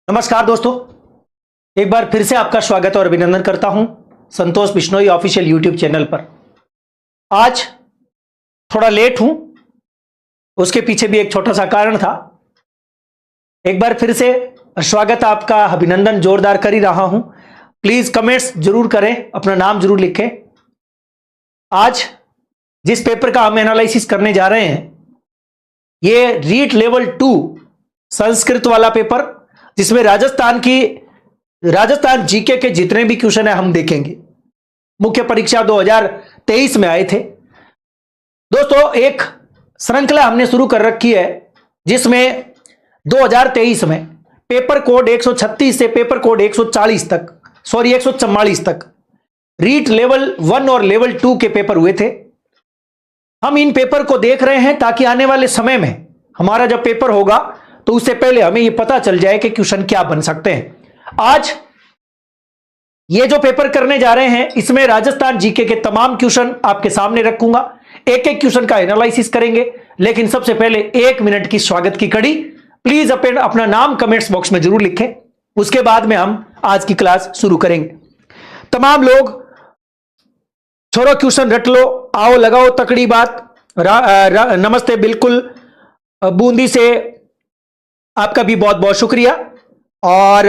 नमस्कार दोस्तों, एक बार फिर से आपका स्वागत और अभिनंदन करता हूं संतोष बिश्नोई ऑफिशियल यूट्यूब चैनल पर। आज थोड़ा लेट हूं, उसके पीछे भी एक छोटा सा कारण था। एक बार फिर से स्वागत, आपका अभिनंदन जोरदार कर ही रहा हूं। प्लीज कमेंट्स जरूर करें, अपना नाम जरूर लिखें। आज जिस पेपर का हम एनालिसिस करने जा रहे हैं, ये रीट लेवल 2 संस्कृत वाला पेपर, जिसमें राजस्थान जीके के जितने भी क्वेश्चन है हम देखेंगे। मुख्य परीक्षा 2023 में आए थे दोस्तों। एक श्रृंखला हमने शुरू कर रखी है जिसमें 2023 में पेपर कोड 136 से पेपर कोड 144 तक रीट लेवल 1 और लेवल 2 के पेपर हुए थे। हम इन पेपर को देख रहे हैं ताकि आने वाले समय में हमारा जब पेपर होगा तो उससे पहले हमें यह पता चल जाए कि क्वेश्चन क्या बन सकते हैं। आज ये जो पेपर करने जा रहे हैं, इसमें राजस्थान जीके के तमाम क्वेश्चन आपके सामने रखूंगा। एक एक क्वेश्चन का एनालिसिस करेंगे, लेकिन सबसे पहले 1 मिनट की स्वागत की कड़ी। प्लीज अपना नाम कमेंट्स बॉक्स में जरूर लिखें, उसके बाद में हम आज की क्लास शुरू करेंगे। तमाम लोग छोड़ो क्वेश्चन रट लो, आओ लगाओ तकड़ी बात। नमस्ते, बिल्कुल बूंदी से आपका भी बहुत बहुत शुक्रिया। और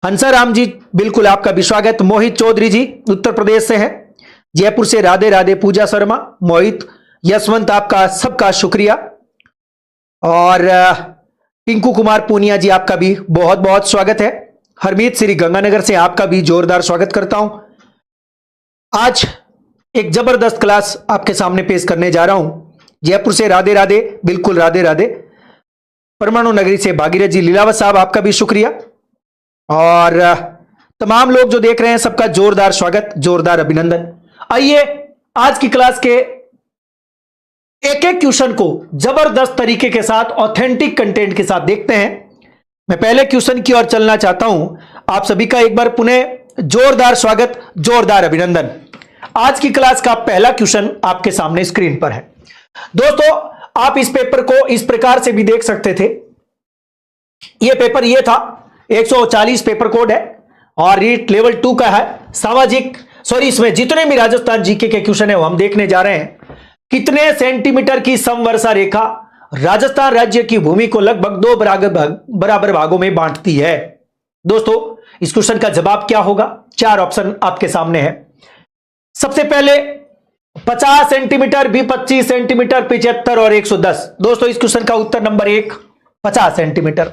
हंसाराम जी, बिल्कुल आपका भी स्वागत। मोहित चौधरी जी उत्तर प्रदेश से हैं, जयपुर से राधे राधे। पूजा शर्मा, मोहित, यशवंत, आपका सबका शुक्रिया। और पिंकू कुमार पूनिया जी, आपका भी बहुत बहुत स्वागत है। हरमीत श्री गंगानगर से आपका भी जोरदार स्वागत करता हूं। आज एक जबरदस्त क्लास आपके सामने पेश करने जा रहा हूं। जयपुर से राधे राधे, बिल्कुल राधे राधे। परमाणु नगरी से भागीरथ जी, लीलावत साहब, आपका भी शुक्रिया। और तमाम लोग जो देख रहे हैं, सबका जोरदार स्वागत, जोरदार अभिनंदन। आइए आज की क्लास के एक एक क्वेश्चन को जबरदस्त तरीके के साथ, ऑथेंटिक कंटेंट के साथ देखते हैं। मैं पहले क्वेश्चन की ओर चलना चाहता हूं। आप सभी का एक बार पुनः जोरदार स्वागत, जोरदार अभिनंदन। आज की क्लास का पहला क्वेश्चन आपके सामने स्क्रीन पर है। दोस्तों, आप इस पेपर को इस प्रकार से भी देख सकते थे। यह पेपर ये था, 140 पेपर कोड है और रीट लेवल 2 का है। इसमें जितने भी राजस्थान जीके के क्वेश्चन है वो हम देखने जा रहे हैं। कितने सेंटीमीटर की समवर्षा रेखा राजस्थान राज्य की भूमि को लगभग 2 बराबर भागों में बांटती है? दोस्तों, इस क्वेश्चन का जवाब क्या होगा? 4 ऑप्शन आपके सामने है। सबसे पहले 50 सेंटीमीटर, भी 25 सेंटीमीटर, 75 और 110। दोस्तों, इस क्वेश्चन का उत्तर नंबर 1 50 सेंटीमीटर।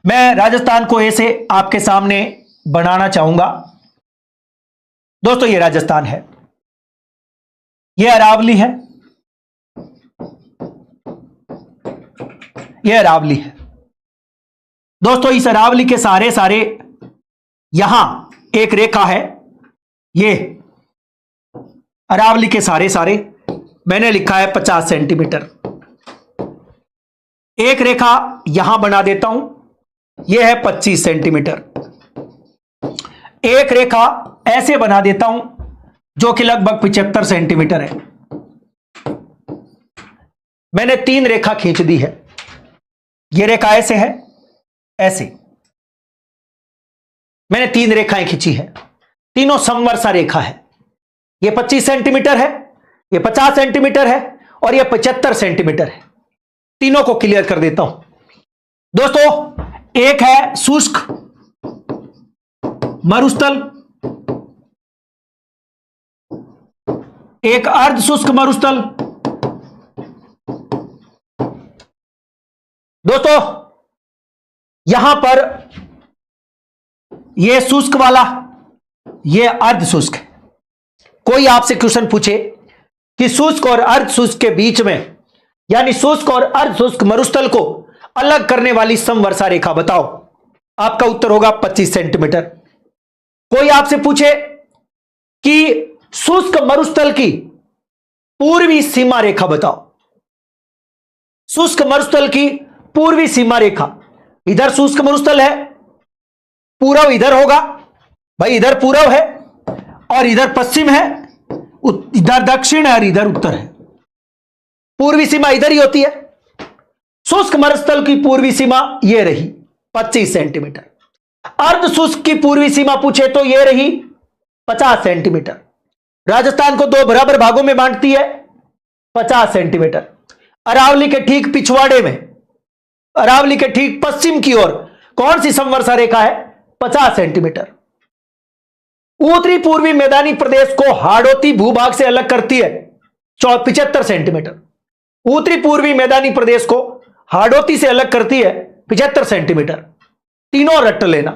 मैं राजस्थान को ऐसे आपके सामने बनाना चाहूंगा। दोस्तों, यह राजस्थान है, यह अरावली है, यह अरावली है। दोस्तों, इस अरावली के सारे यहां एक रेखा है। यह अरावली के सारे मैंने लिखा है 50 सेंटीमीटर। एक रेखा यहां बना देता हूं, यह है 25 सेंटीमीटर। एक रेखा ऐसे बना देता हूं जो कि लगभग 75 सेंटीमीटर है। मैंने 3 रेखा खींच दी है। यह रेखा ऐसे है, ऐसे मैंने 3 रेखाएं खींची है। तीनों समवर्षा रेखा है। यह 25 सेंटीमीटर है, यह 50 सेंटीमीटर है और यह 75 सेंटीमीटर है। तीनों को क्लियर कर देता हूं। दोस्तों, एक है शुष्क मरुस्थल, एक अर्ध शुष्क मरुस्थल। दोस्तों, यहां पर यह शुष्क वाला, यह अर्ध शुष्क है। कोई आपसे क्वेश्चन पूछे कि शुष्क और अर्ध शुष्क के बीच में, यानी शुष्क और अर्ध शुष्क मरुस्थल को अलग करने वाली समवर्षा रेखा बताओ, आपका उत्तर होगा 25 सेंटीमीटर। कोई आपसे पूछे कि शुष्क मरुस्थल की पूर्वी सीमा रेखा बताओ, शुष्क मरुस्थल की पूर्वी सीमा रेखा। इधर शुष्क मरुस्थल है, पूर्व इधर होगा, भाई इधर पूर्व है और इधर पश्चिम है, इधर दक्षिण है और इधर उत्तर है। पूर्वी सीमा इधर ही होती है। शुष्क मरुस्थल की पूर्वी सीमा यह रही 25 सेंटीमीटर। अर्ध शुष्क की पूर्वी सीमा पूछे तो यह रही 50 सेंटीमीटर। राजस्थान को 2 बराबर भागों में बांटती है 50 सेंटीमीटर। अरावली के ठीक पिछवाड़े में, अरावली के ठीक पश्चिम की ओर कौन सी समवर्षा रेखा है? 50 सेंटीमीटर। उत्तरी पूर्वी मैदानी प्रदेश को हाड़ौती भूभाग से अलग करती है 75 सेंटीमीटर। उत्तरी पूर्वी मैदानी प्रदेश को हाड़ौती से अलग करती है 75 सेंटीमीटर। तीनों रट लेना,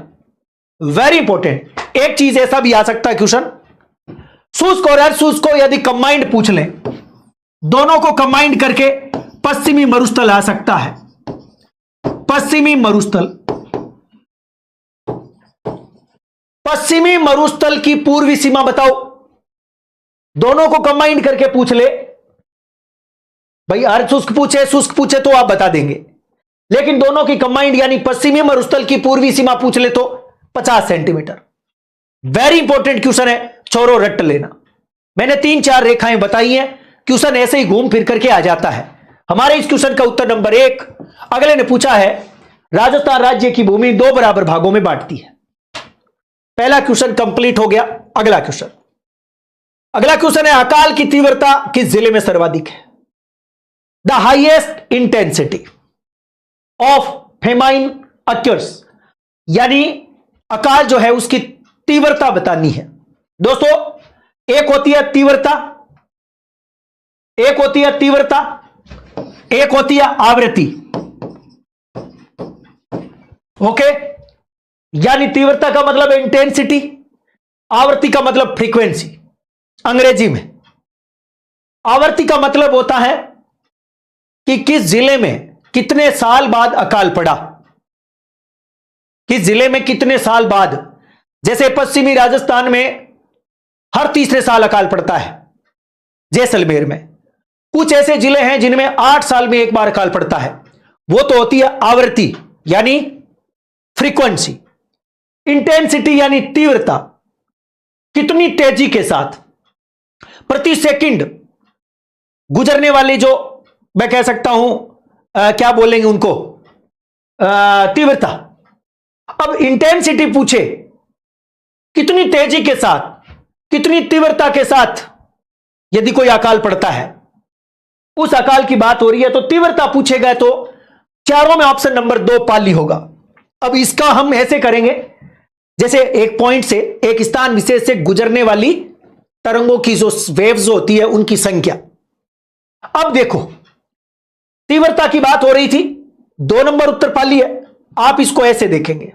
वेरी इंपॉर्टेंट। एक चीज ऐसा भी आ सकता है क्वेश्चन, शुष्क और अर्धशुष्क को यदि कंबाइंड पूछ लें, दोनों को कंबाइंड करके पश्चिमी मरुस्थल आ सकता है। पश्चिमी मरुस्थल, पश्चिमी मरुस्थल की पूर्वी सीमा बताओ। दोनों को कंबाइंड करके पूछ ले भाई, अर्धशुष्क पूछे शुष्क पूछे तो आप बता देंगे, लेकिन दोनों की कंबाइंड यानी पश्चिमी मरुस्थल की पूर्वी सीमा पूछ ले तो 50 सेंटीमीटर। वेरी इंपॉर्टेंट क्वेश्चन है, छोरो रट लेना। मैंने 3-4 रेखाएं बताई हैं, क्वेश्चन ऐसे ही घूम फिर करके आ जाता है। हमारे इस क्वेश्चन का उत्तर नंबर 1। अगले ने पूछा है राजस्थान राज्य की भूमि 2 बराबर भागों में बांटती है। पहला क्वेश्चन कंप्लीट हो गया। अगला क्वेश्चन है अकाल की तीव्रता किस जिले में सर्वाधिक है? The highest intensity of famine occurs, यानी अकाल जो है उसकी तीव्रता बतानी है। दोस्तों, एक होती है तीव्रता, एक होती है तीव्रता, एक होती है आवृत्ति। ओके, यानी तीव्रता का मतलब इंटेंसिटी, आवृत्ति का मतलब फ्रीक्वेंसी। अंग्रेजी में आवृत्ति का मतलब होता है कि किस जिले में कितने साल बाद अकाल पड़ा, किस जिले में कितने साल बाद। जैसे पश्चिमी राजस्थान में हर तीसरे साल अकाल पड़ता है, जैसलमेर में। कुछ ऐसे जिले हैं जिनमें 8 साल में एक बार अकाल पड़ता है, वो तो होती है आवृत्ति यानी फ्रीक्वेंसी। इंटेंसिटी यानी तीव्रता, कितनी तेजी के साथ प्रति सेकंड गुजरने वाली, जो मैं कह सकता हूं क्या बोलेंगे उनको, तीव्रता। अब इंटेंसिटी पूछे कितनी तेजी के साथ, कितनी तीव्रता के साथ यदि कोई अकाल पड़ता है, उस अकाल की बात हो रही है। तो तीव्रता पूछेगा तो चारों में ऑप्शन नंबर 2 पाली होगा। अब इसका हम ऐसे करेंगे जैसे एक पॉइंट से, एक स्थान विशेष से गुजरने वाली तरंगों की जो वेव्स होती है उनकी संख्या। अब देखो, तीव्रता की बात हो रही थी, 2 नंबर उत्तर पाली है। आप इसको ऐसे देखेंगे,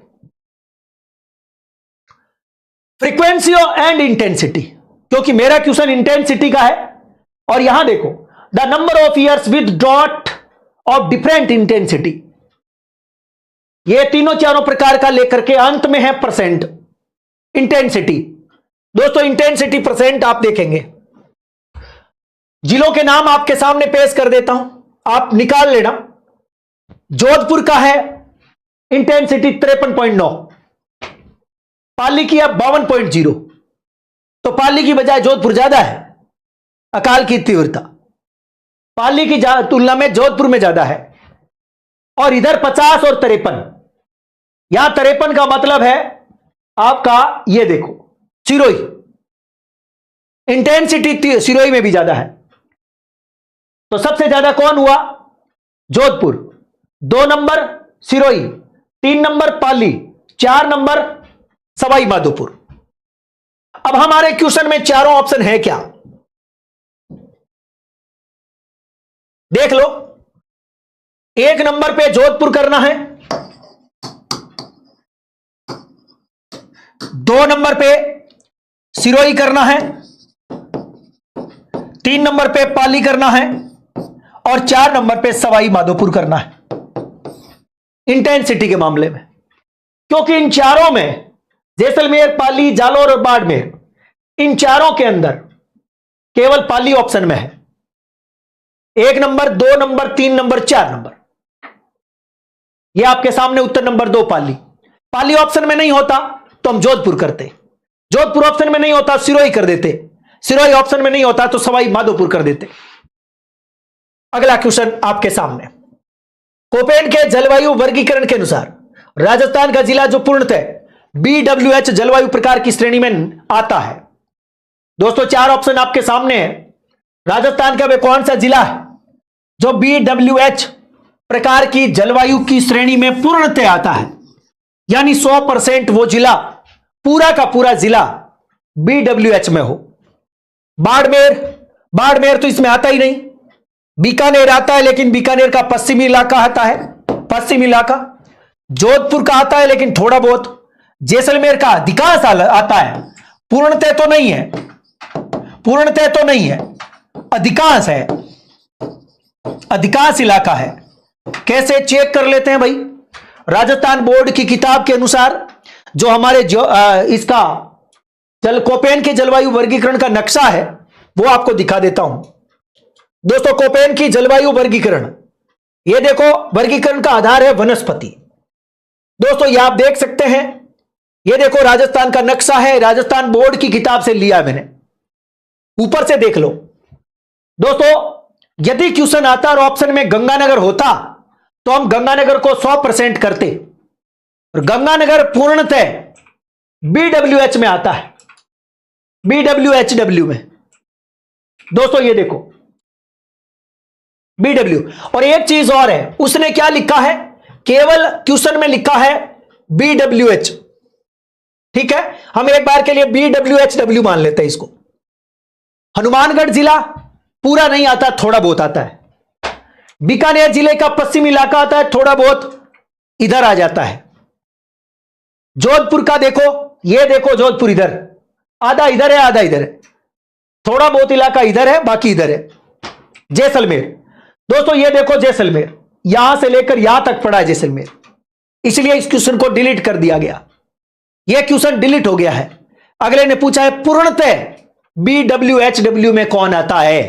फ्रीक्वेंसी एंड इंटेंसिटी, क्योंकि मेरा क्वेश्चन इंटेंसिटी का है। और यहां देखो, the number of years with dot of different intensity, ये तीनों चारों प्रकार का लेकर के अंत में है परसेंट इंटेंसिटी। दोस्तों, इंटेंसिटी परसेंट आप देखेंगे, जिलों के नाम आपके सामने पेश कर देता हूं, आप निकाल लेना। जोधपुर का है इंटेंसिटी 53.9, पाली की है 52.0, तो पाली की बजाय जोधपुर ज्यादा है अकाल की तीव्रता, पाली की तुलना में जोधपुर में ज्यादा है। और इधर 50 और 53, यहां 53 का मतलब है आपका, ये देखो सिरोही, इंटेंसिटी सिरोही में भी ज्यादा है। तो सबसे ज्यादा कौन हुआ? जोधपुर, 2 नंबर सिरोही, 3 नंबर पाली, 4 नंबर सवाई माधोपुर। अब हमारे क्वेश्चन में चारों ऑप्शन है क्या, देख लो। 1 नंबर पे जोधपुर करना है, 2 नंबर पे सिरोही करना है, 3 नंबर पे पाली करना है और 4 नंबर पे सवाई माधोपुर करना है इंटेंसिटी के मामले में। क्योंकि इन चारों में, जैसलमेर, पाली, जालौर और बाड़मेर, इन चारों के अंदर केवल पाली ऑप्शन में है। 1 नंबर, 2 नंबर, 3 नंबर, 4 नंबर, यह आपके सामने उत्तर नंबर 2 पाली। पाली ऑप्शन में नहीं होता तो हम जोधपुर करते, जोधपुर ऑप्शन में नहीं होता सिरोही कर देते, सिरोही ऑप्शन में नहीं होता तो सवाई माधोपुर कर देते। अगला क्वेश्चन आपके सामने, कोपेन के जलवायु वर्गीकरण के अनुसार राजस्थान का जिला जो पूर्णतः BWH जलवायु प्रकार की श्रेणी में आता है। दोस्तों 4 ऑप्शन आपके सामने है। राजस्थान का वे कौन सा जिला है जो BWH प्रकार की जलवायु की श्रेणी में पूर्णतः आता है, यानी 100% वो जिला, पूरा का पूरा जिला BWH में हो। बाड़मेर तो इसमें आता ही नहीं। बीकानेर आता है, लेकिन बीकानेर का पश्चिमी इलाका आता है, पश्चिमी इलाका। जोधपुर का आता है, लेकिन थोड़ा बहुत। जैसलमेर का अधिकांश आता है, पूर्णतः तो नहीं है, पूर्णतः तो नहीं है, अधिकांश है, अधिकांश इलाका है। कैसे चेक कर लेते हैं भाई? राजस्थान बोर्ड की किताब के अनुसार जो हमारे इसका कोपेन के जलवायु वर्गीकरण का नक्शा है वो आपको दिखा देता हूं। दोस्तों कोपेन की जलवायु वर्गीकरण, ये देखो वर्गीकरण का आधार है वनस्पति। दोस्तों ये आप देख सकते हैं, ये देखो राजस्थान का नक्शा है, राजस्थान बोर्ड की किताब से लिया मैंने, ऊपर से देख लो। दोस्तों यदि क्वेश्चन आता और ऑप्शन में गंगानगर होता तो हम गंगानगर को 100% करते, और गंगानगर पूर्णतः BWH में आता है, BWHW में। दोस्तों ये देखो BW। और एक चीज और है, उसने क्या लिखा है, केवल क्वेश्चन में लिखा है BWH। ठीक है, हम एक बार के लिए BWHW मान लेते हैं इसको। हनुमानगढ़ जिला पूरा नहीं आता, थोड़ा बहुत आता है। बीकानेर जिले का पश्चिमी इलाका आता है, थोड़ा बहुत इधर आ जाता है। जोधपुर का देखो, ये देखो जोधपुर इधर, आधा इधर है आधा इधर है, थोड़ा बहुत इलाका इधर है बाकी इधर है। जैसलमेर, दोस्तों ये देखो जैसलमेर, यहां से लेकर यहां तक पड़ा है जैसलमेर, इसलिए इस क्वेश्चन को डिलीट कर दिया गया। यह क्वेश्चन डिलीट हो गया है। अगले ने पूछा है पूर्णतः BWHW में कौन आता है,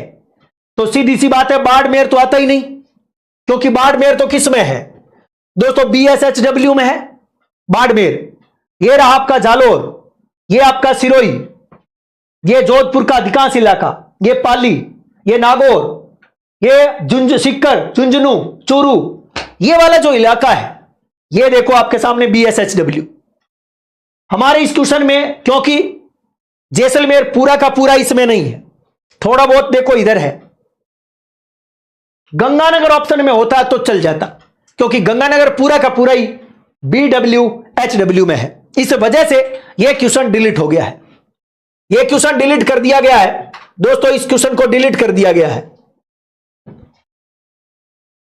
तो सीधी सी बात है बाड़मेर तो आता ही नहीं, क्योंकि बाड़मेर तो किस में है दोस्तों, BSHW में है बाड़मेर। ये रहा आपका जालोर, ये आपका सिरोही, ये जोधपुर का अधिकांश इलाका, ये पाली, ये नागौर, ये सिक्कर, झुंझुनू, चूरू, ये वाला जो इलाका है, ये देखो आपके सामने BSHW। हमारे इस क्वेश्चन में क्योंकि जैसलमेर पूरा का पूरा इसमें नहीं है, थोड़ा बहुत देखो इधर है। गंगानगर ऑप्शन में होता तो चल जाता, क्योंकि गंगानगर पूरा का पूरा ही BWHW में है। इस वजह से यह क्वेश्चन डिलीट हो गया है, यह क्वेश्चन डिलीट कर दिया गया है। दोस्तों इस क्वेश्चन को डिलीट कर दिया गया है,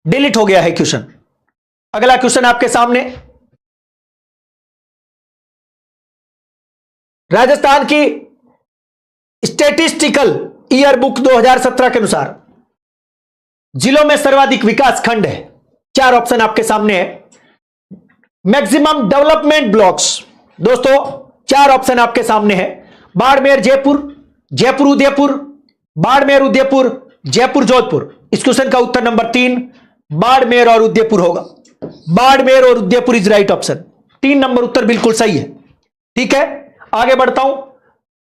डिलीट हो गया है क्वेश्चन। अगला क्वेश्चन आपके सामने, राजस्थान की स्टैटिस्टिकल ईयर बुक 2017 के अनुसार जिलों में सर्वाधिक विकास खंड है। 4 ऑप्शन आपके सामने है। मैक्सिमम डेवलपमेंट ब्लॉक्स, दोस्तों 4 ऑप्शन आपके सामने है। बाड़मेर जयपुर, जयपुर उदयपुर, बाड़मेर उदयपुर, जयपुर जोधपुर। इस क्वेश्चन का उत्तर नंबर 3 बाड़मेर और उदयपुर होगा। बाड़मेर और उदयपुर इज राइट ऑप्शन। 3 नंबर उत्तर बिल्कुल सही है। ठीक है, आगे बढ़ता हूं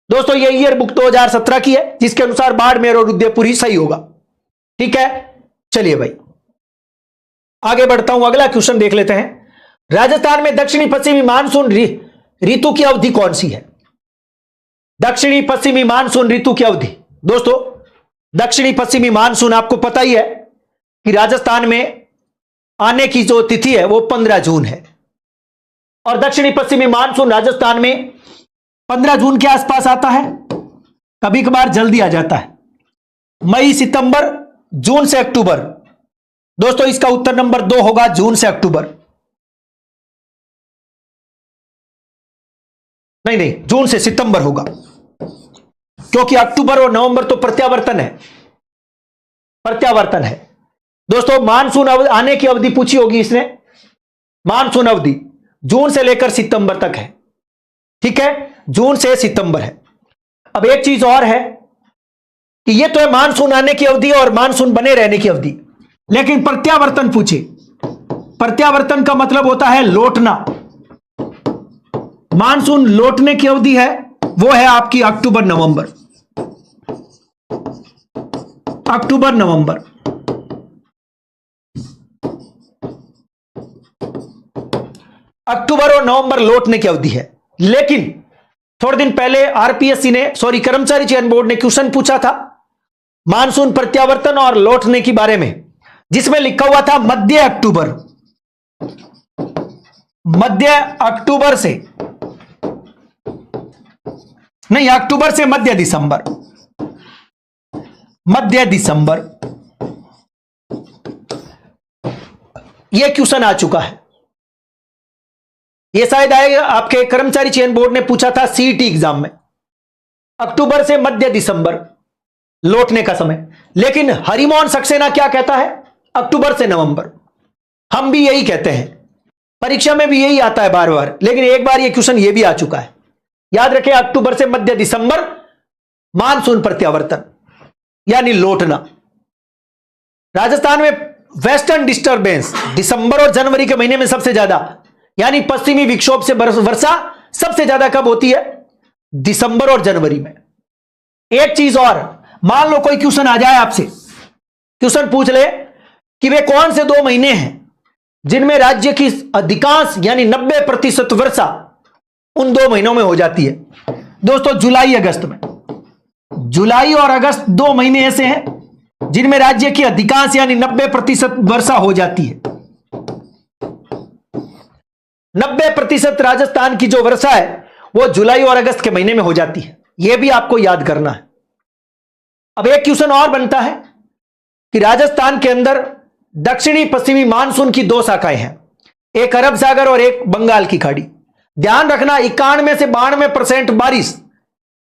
दोस्तों। ये ईयर बुक 2017 की है, जिसके अनुसार बाड़मेर और उदयपुर ही सही होगा। ठीक है, चलिए भाई आगे बढ़ता हूं, अगला क्वेश्चन देख लेते हैं। राजस्थान में दक्षिणी पश्चिमी मानसून ऋतु की अवधि कौन सी है? दक्षिणी पश्चिमी मानसून ऋतु की अवधि, दोस्तों दक्षिणी पश्चिमी मानसून आपको पता ही है कि राजस्थान में आने की जो तिथि है वो 15 जून है, और दक्षिणी पश्चिमी मानसून राजस्थान में 15 जून के आसपास आता है, कभी कभार जल्दी आ जाता है। मई, सितंबर, जून से अक्टूबर। दोस्तों इसका उत्तर नंबर 2 होगा, जून से अक्टूबर। नहीं, जून से सितंबर होगा, क्योंकि अक्टूबर और नवंबर तो प्रत्यावर्तन है, प्रत्यावर्तन है। दोस्तों मानसून आने की अवधि पूछी होगी इसने, मानसून अवधि जून से लेकर सितंबर तक है। ठीक है, जून से सितंबर है। अब एक चीज और है कि ये तो है मानसून आने की अवधि और मानसून बने रहने की अवधि, लेकिन प्रत्यावर्तन पूछे, प्रत्यावर्तन का मतलब होता है लौटना। मानसून लौटने की अवधि है वो है आपकी अक्टूबर नवंबर, अक्टूबर नवंबर। अक्टूबर और नवंबर लौटने की अवधि है। लेकिन थोड़े दिन पहले आरपीएससी ने कर्मचारी चयन बोर्ड ने क्वेश्चन पूछा था मानसून प्रत्यावर्तन और लौटने के बारे में, जिसमें लिखा हुआ था मध्य अक्टूबर से नहीं, अक्टूबर से मध्य दिसंबर यह क्वेश्चन आ चुका है। यह शायद आएगा आपके कर्मचारी चयन बोर्ड ने पूछा था सीईटी एग्जाम में, अक्टूबर से मध्य दिसंबर लौटने का समय। लेकिन हरिमोहन सक्सेना क्या कहता है, अक्टूबर से नवंबर। हम भी यही कहते हैं, परीक्षा में भी यही आता है बार बार, लेकिन एक बार यह क्वेश्चन यह भी आ चुका है। याद रखें, अक्टूबर से मध्य दिसंबर मानसून प्रत्यावर्तन यानी लौटना। राजस्थान में वेस्टर्न डिस्टर्बेंस दिसंबर और जनवरी के महीने में सबसे ज्यादा, यानी पश्चिमी विक्षोभ से वर्षा सबसे ज्यादा कब होती है, दिसंबर और जनवरी में। एक चीज और, मान लो कोई क्वेश्चन आ जाए आपसे, क्वेश्चन पूछ ले कि वे कौन से 2 महीने हैं जिनमें राज्य की अधिकांश यानी 90% वर्षा उन 2 महीनों में हो जाती है। दोस्तों, जुलाई अगस्त में, जुलाई और अगस्त 2 महीने ऐसे हैं जिनमें राज्य की अधिकांश यानी 90% वर्षा हो जाती है। 90% राजस्थान की जो वर्षा है वो जुलाई और अगस्त के महीने में हो जाती है। यह भी आपको याद करना है। अब एक क्वेश्चन और बनता है कि राजस्थान के अंदर दक्षिणी पश्चिमी मानसून की 2 शाखाएं हैं, एक अरब सागर और एक बंगाल की खाड़ी। ध्यान रखना, 91 से 92% बारिश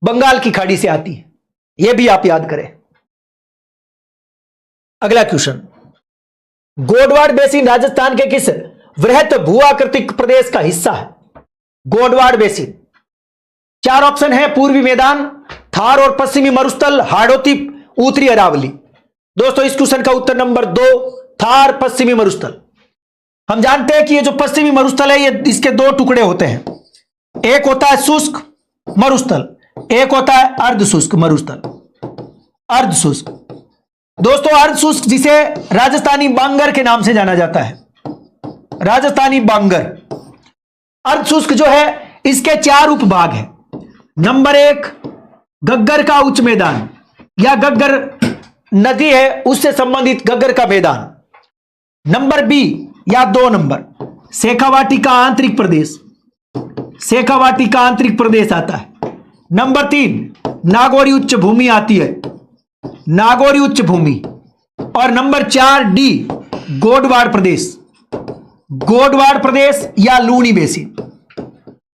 बंगाल की खाड़ी से आती है, यह भी आप याद करें। अगला क्वेश्चन, गोडवाड़ बेसिन राजस्थान के किस वृहत भूआकृतिक प्रदेश का हिस्सा है? गोडवाड़ बेसिन 4 ऑप्शन है, पूर्वी मैदान, थार और पश्चिमी मरुस्थल, हाड़ौती, उत्तरी अरावली। दोस्तों, इस क्वेश्चन का उत्तर नंबर 2, थार पश्चिमी मरुस्थल। हम जानते हैं कि ये जो पश्चिमी मरुस्थल है ये इसके 2 टुकड़े होते हैं, एक होता है शुष्क मरुस्थल, एक होता है अर्धशुष्क मरुस्थल। अर्धशुष्क, दोस्तों अर्धशुष्क जिसे राजस्थानी बांगर के नाम से जाना जाता है, राजस्थानी बांगर। अर्धशुष्क जो है इसके 4 उपभाग हैं। नंबर 1, गग्गर का उच्च मैदान या गग्गर नदी है उससे संबंधित गग्गर का मैदान। नंबर बी या 2 नंबर, शेखावाटी का आंतरिक प्रदेश, शेखावाटी का आंतरिक प्रदेश आता है। नंबर 3, नागौरी उच्च भूमि आती है, नागौरी उच्च भूमि। और नंबर 4 डी, गोडवाड़ प्रदेश, गोडवाड़ प्रदेश या लूनी बेसिन,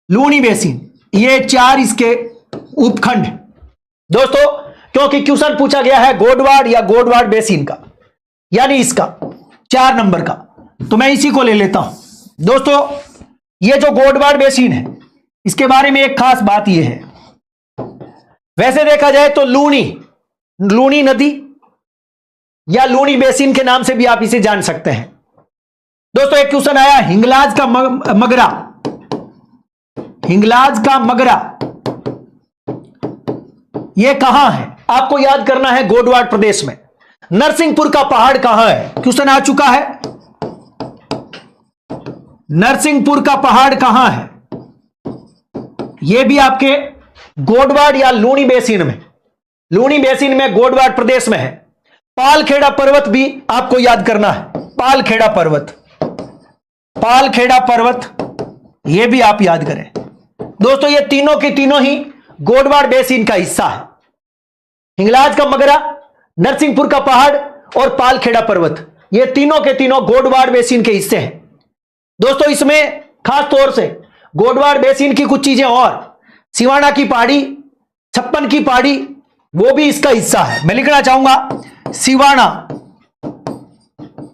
लूनी बेसिन। ये 4 इसके उपखंड। दोस्तों, क्योंकि क्वेश्चन पूछा गया है गोडवाड़ या गोडवाड़ बेसिन का, यानी इसका 4 नंबर का, तो मैं इसी को ले लेता हूं। दोस्तों, ये जो गोडवाड़ बेसिन है इसके बारे में एक खास बात यह है, वैसे देखा जाए तो लूनी नदी या लूनी बेसिन के नाम से भी आप इसे जान सकते हैं। दोस्तों, एक क्वेश्चन आया, हिंगलाज का मगरा, हिंगलाज का मगरा यह कहां है? आपको याद करना है, गोडवाड़ प्रदेश में। नरसिंहपुर का पहाड़ कहां है? क्वेश्चन आ चुका है, नरसिंहपुर का पहाड़ कहां है? यह भी आपके गोडवाड़ या लूनी बेसिन में, लूनी बेसिन में गोडवाड़ प्रदेश में है। पालखेड़ा पर्वत भी आपको याद करना है, पालखेड़ा पर्वत, पालखेड़ा पर्वत यह भी आप याद करें। दोस्तों, ये तीनों की तीनों ही गोडवाड़ बेसिन का हिस्सा है। हिंगलाज का मगरा, नरसिंहपुर का पहाड़ और पालखेड़ा पर्वत, ये तीनों के तीनों गोडवाड़ बेसिन के हिस्से हैं। दोस्तों, इसमें खास तौर से गोडवाड़ बेसिन की कुछ चीजें और, सिवाना की पहाड़ी, छप्पन की पहाड़ी, वो भी इसका हिस्सा है। मैं लिखना चाहूंगा, सिवाना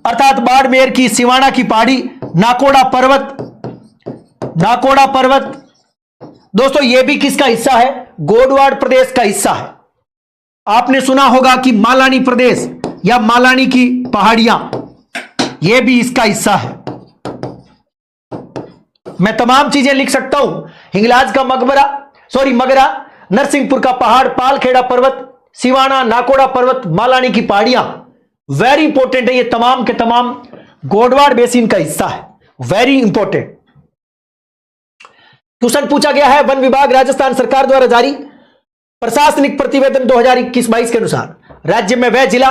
अर्थात बाड़मेर की सिवाना की पहाड़ी, नाकोड़ा पर्वत, नाकोड़ा पर्वत। दोस्तों, यह भी किसका हिस्सा है? गोडवाड़ प्रदेश का हिस्सा है। आपने सुना होगा कि मालानी प्रदेश या मालानी की पहाड़ियां, यह भी इसका हिस्सा है। मैं तमाम चीजें लिख सकता हूं, हिंगलाज का मगरा, नरसिंहपुर का पहाड़, पालखेड़ा पर्वत, सिवाना, नाकोड़ा पर्वत, मालानी की पहाड़ियां, वेरी इंपॉर्टेंट है। ये तमाम के तमाम गोडवाड़ बेसिन का हिस्सा है, वेरी इंपॉर्टेंट। क्वेश्चन पूछा गया है वन विभाग राजस्थान सरकार द्वारा जारी प्रशासनिक प्रतिवेदन 2021-22 के अनुसार राज्य में वह जिला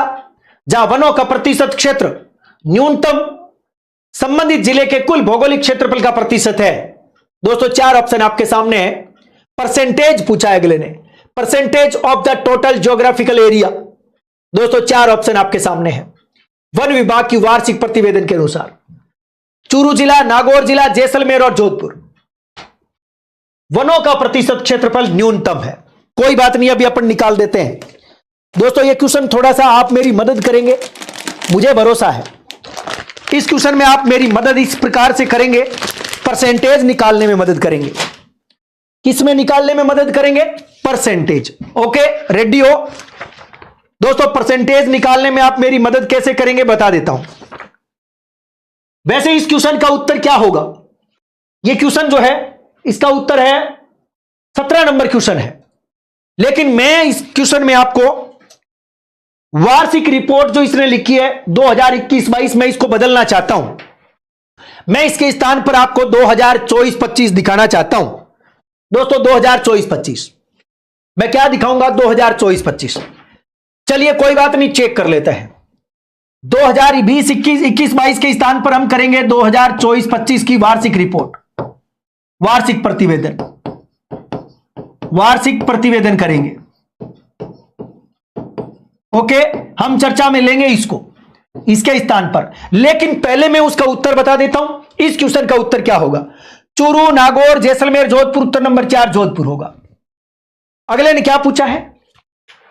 जहां वनों का प्रतिशत क्षेत्र न्यूनतम संबंधित जिले के कुल भौगोलिक क्षेत्रफल का प्रतिशत है। दोस्तों 4 ऑप्शन आपके सामने है। परसेंटेज पूछा है अगले ने, percentage of the total geographical area. दोस्तों 4 ऑप्शन आपके सामने है वन विभाग की वार्षिक प्रतिवेदन के अनुसार। चूरू जिला, नागौर जिला, जैसलमेर और जोधपुर। वनों का प्रतिशत क्षेत्रफल न्यूनतम है। कोई बात नहीं, अभी अपन निकाल देते हैं। दोस्तों ये क्वेश्चन थोड़ा सा आप मेरी मदद करेंगे, मुझे भरोसा है इस क्वेश्चन में आप मेरी मदद इस प्रकार से करेंगे, परसेंटेज निकालने में मदद करेंगे। किसमें निकालने में मदद करेंगे? परसेंटेज। ओके, रेडी हो दोस्तों? परसेंटेज निकालने में आप मेरी मदद कैसे करेंगे बता देता हूं। वैसे इस क्वेश्चन का उत्तर क्या होगा? यह क्वेश्चन जो है इसका उत्तर है 17 नंबर क्वेश्चन है, लेकिन मैं इस क्वेश्चन में आपको वार्षिक रिपोर्ट जो इसने लिखी है 2021-22 में इसको बदलना चाहता हूं। मैं इसके स्थान पर आपको 2024-25 दिखाना चाहता हूं। दोस्तों 2024-25 मैं क्या दिखाऊंगा? 2024-25। चलिए कोई बात नहीं, चेक कर लेते हैं। 2020-21 के स्थान पर हम करेंगे 2024-25 की वार्षिक रिपोर्ट, वार्षिक प्रतिवेदन, वार्षिक प्रतिवेदन करेंगे। ओके, हम चर्चा में लेंगे इसको इसके स्थान पर, लेकिन पहले मैं उसका उत्तर बता देता हूं। इस क्वेश्चन का उत्तर क्या होगा? चूरू, नागौर, जैसलमेर, जोधपुर। उत्तर नंबर 4 जोधपुर होगा। अगले ने क्या पूछा है?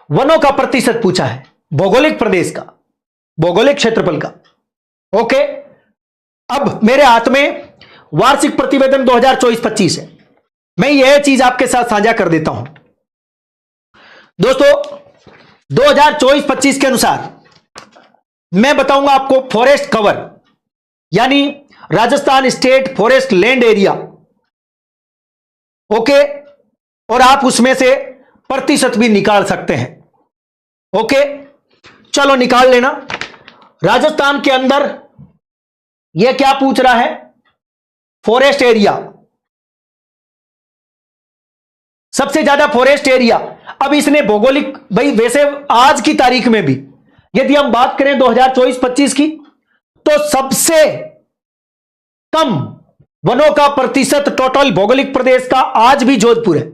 वनों का प्रतिशत पूछा है, भौगोलिक प्रदेश का, भौगोलिक क्षेत्रफल का। ओके, अब मेरे हाथ में वार्षिक प्रतिवेदन 2024-25 है। मैं यह चीज आपके साथ साझा कर देता हूं। दोस्तों 2024-25 के अनुसार मैं बताऊंगा आपको फॉरेस्ट कवर, यानी Rajasthan state forest land area. Okay, और आप उसमें से प्रतिशत भी निकाल सकते हैं। ओके, चलो निकाल लेना। राजस्थान के अंदर यह क्या पूछ रहा है? फॉरेस्ट एरिया, सबसे ज्यादा फॉरेस्ट एरिया। अब इसने भौगोलिक, भाई वैसे आज की तारीख में भी यदि हम बात करें 2024-25 की, तो सबसे कम वनों का प्रतिशत टोटल भौगोलिक प्रदेश का आज भी जोधपुर है।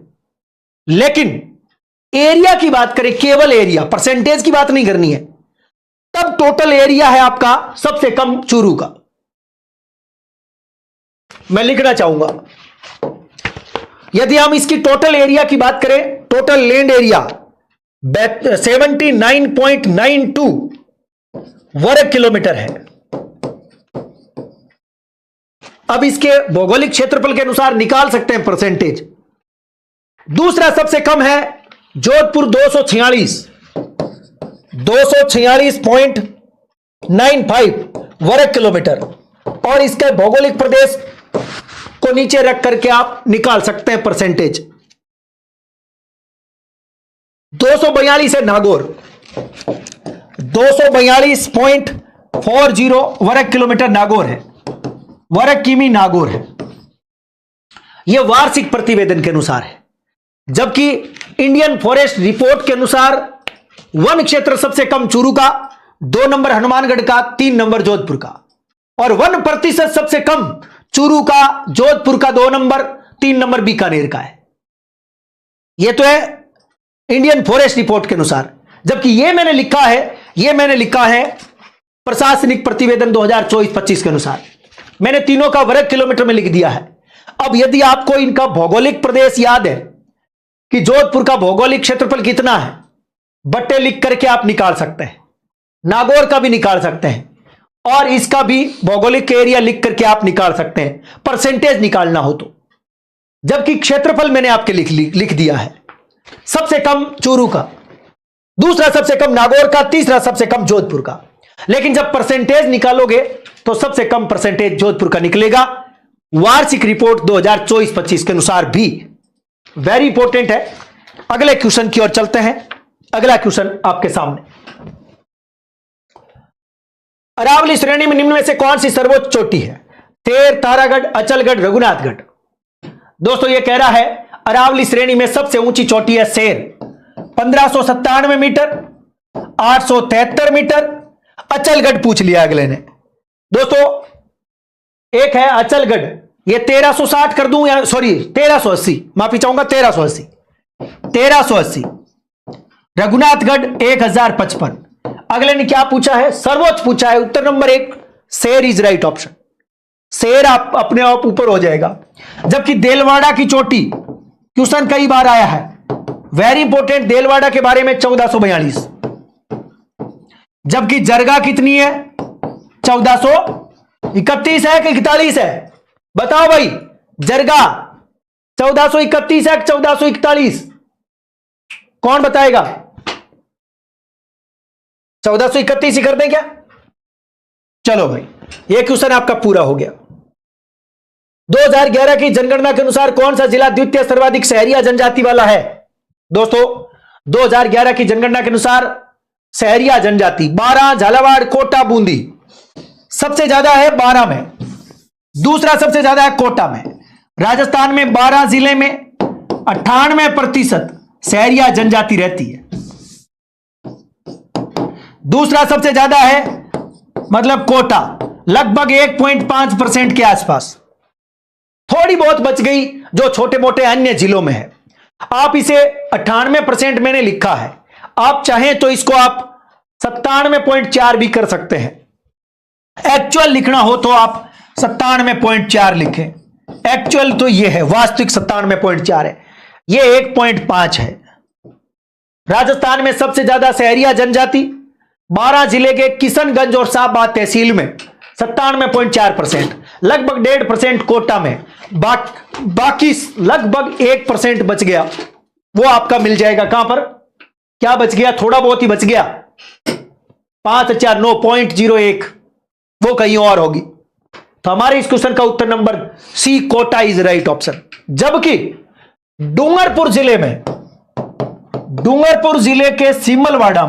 लेकिन एरिया की बात करें, केवल एरिया, परसेंटेज की बात नहीं करनी है, तब टोटल एरिया है आपका सबसे कम चूरू का। मैं लिखना चाहूंगा, यदि हम इसकी टोटल एरिया की बात करें, टोटल लैंड एरिया 79.92 वर्ग किलोमीटर है। अब इसके भौगोलिक क्षेत्रफल के अनुसार निकाल सकते हैं परसेंटेज। दूसरा सबसे कम है जोधपुर 246.95 वर्ग किलोमीटर, और इसके भौगोलिक प्रदेश को नीचे रख करके आप निकाल सकते हैं परसेंटेज। 242 है नागौर, 242.40 वर्ग किलोमीटर नागौर है, वर्ग किमी नागौर है। यह वार्षिक प्रतिवेदन के अनुसार है। जबकि इंडियन फॉरेस्ट रिपोर्ट के अनुसार वन क्षेत्र सबसे कम चूरू का, 2 नंबर हनुमानगढ़ का, 3 नंबर जोधपुर का, और वन प्रतिशत सबसे कम चूरू का, जोधपुर का 2 नंबर, 3 नंबर बीकानेर का है। यह तो है इंडियन फॉरेस्ट रिपोर्ट के अनुसार। जबकि यह मैंने लिखा है प्रशासनिक प्रतिवेदन 2024-25 के अनुसार। मैंने तीनों का वर्ग किलोमीटर में लिख दिया है। अब यदि आपको इनका भौगोलिक प्रदेश याद है कि जोधपुर का भौगोलिक क्षेत्रफल कितना है, बट्टे लिख करके आप निकाल सकते हैं। नागौर का भी निकाल सकते हैं, और इसका भी भौगोलिक एरिया लिख करके आप निकाल सकते हैं, परसेंटेज निकालना हो तो। जबकि क्षेत्रफल मैंने आपके लिख दिया है, सबसे कम चूरू का, दूसरा सबसे कम नागौर का, तीसरा सबसे कम जोधपुर का। लेकिन जब परसेंटेज निकालोगे तो सबसे कम परसेंटेज जोधपुर का निकलेगा, वार्षिक रिपोर्ट 2024-25 के अनुसार भी। वेरी इंपॉर्टेंट है। अगले क्वेश्चन की ओर चलते हैं। अगला क्वेश्चन आपके सामने, अरावली श्रेणी में निम्न में से कौन सी सर्वोच्च चोटी है? थेर, तारागढ़, अचलगढ़, रघुनाथगढ़। दोस्तों ये कह रहा है अरावली श्रेणी में सबसे ऊंची चोटी है शेर, 1597 मीटर, 873 मीटर। अचलगढ़ पूछ लिया अगले ने। दोस्तों एक है अचलगढ़, ये 1360 कर दूं या सॉरी 1380, माफी चाहूंगा 1380। रघुनाथगढ़ 1055। अगले ने क्या पूछा है? सर्वोच्च पूछा है। उत्तर नंबर 1 शेर इज राइट ऑप्शन। शेर आप अपने आप ऊपर हो जाएगा। जबकि देलवाड़ा की चोटी, क्वेश्चन कई बार आया है, वेरी इंपॉर्टेंट, देलवाड़ा के बारे में 1442। जबकि जरगा कितनी है? 1431 है कि 41 है? बताओ भाई, जरगा 1431 है कि 1441? कौन बताएगा? 1431 ही कर दें क्या? चलो भाई, यह क्वेश्चन आपका पूरा हो गया। 2011 की जनगणना के अनुसार कौन सा जिला द्वितीय सर्वाधिक शहरिया जनजाति वाला है? दोस्तों 2011 की जनगणना के अनुसार शहरिया जनजाति 12, झालावाड़, कोटा, बूंदी। सबसे ज्यादा है 12 में, दूसरा सबसे ज्यादा है कोटा में। राजस्थान में 12 जिले में 98% शहरिया जनजाति रहती है। दूसरा सबसे ज्यादा है मतलब कोटा, लगभग 1.5% के आसपास। थोड़ी बहुत बच गई जो छोटे मोटे अन्य जिलों में है। आप इसे 98% मैंने लिखा है, आप चाहें तो इसको आप 97.4 भी कर सकते हैं। एक्चुअल लिखना हो तो आप 97.4 लिखें। एक्चुअल तो यह है, वास्तविक 97.4 है, यह 1.5 है। राजस्थान में सबसे ज्यादा शहरिया जनजाति 12 जिले के किशनगंज और शाहबाद तहसील में 97.4%, लगभग 1.5% कोटा में, बाकी लगभग 1% बच गया, वो आपका मिल जाएगा। कहां पर क्या बच गया? थोड़ा बहुत ही बच गया, 5,9.01, वो कहीं और होगी। तो हमारे इस क्वेश्चन का उत्तर number C, Kota is right option. जबकि डूंगरपुर जिले के सिमलवाड़ा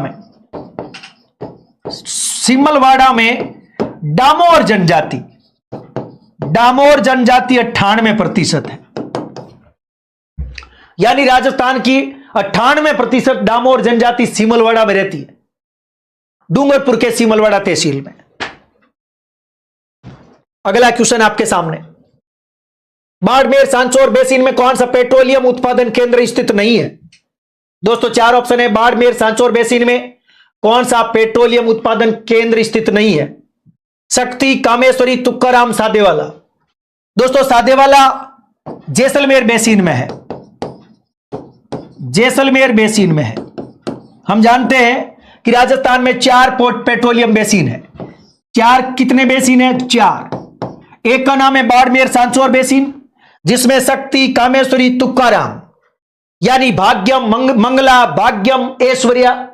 में डामोर जनजाति 98% है। यानी राजस्थान की 98% डामोर जनजाति सिमलवाड़ा में रहती है, डूंगरपुर के सिमलवाड़ा तहसील में। अगला क्वेश्चन आपके सामने, बाड़मेर सांचौर बेसिन में कौन सा पेट्रोलियम उत्पादन केंद्र स्थित नहीं है? दोस्तों 4 ऑप्शन है। बाड़मेर सांचौर बेसिन में कौन सा पेट्रोलियम उत्पादन केंद्र स्थित नहीं है? शक्ति, कामेश्वरी, तुक्काराम, सादेवाला। दोस्तों सादेवाला जैसलमेर बेसिन में है, जैसलमेर बेसिन में है। हम जानते हैं कि राजस्थान में 4 पेट्रोलियम बेसिन है। 4 कितने बेसिन है? 4। एक का नाम है बाड़मेर सांचौर बेसिन, जिसमें शक्ति, कामेश्वरी, तुक्काराम, यानी भाग्यम, मंगला, भाग्यम, ऐश्वर्या,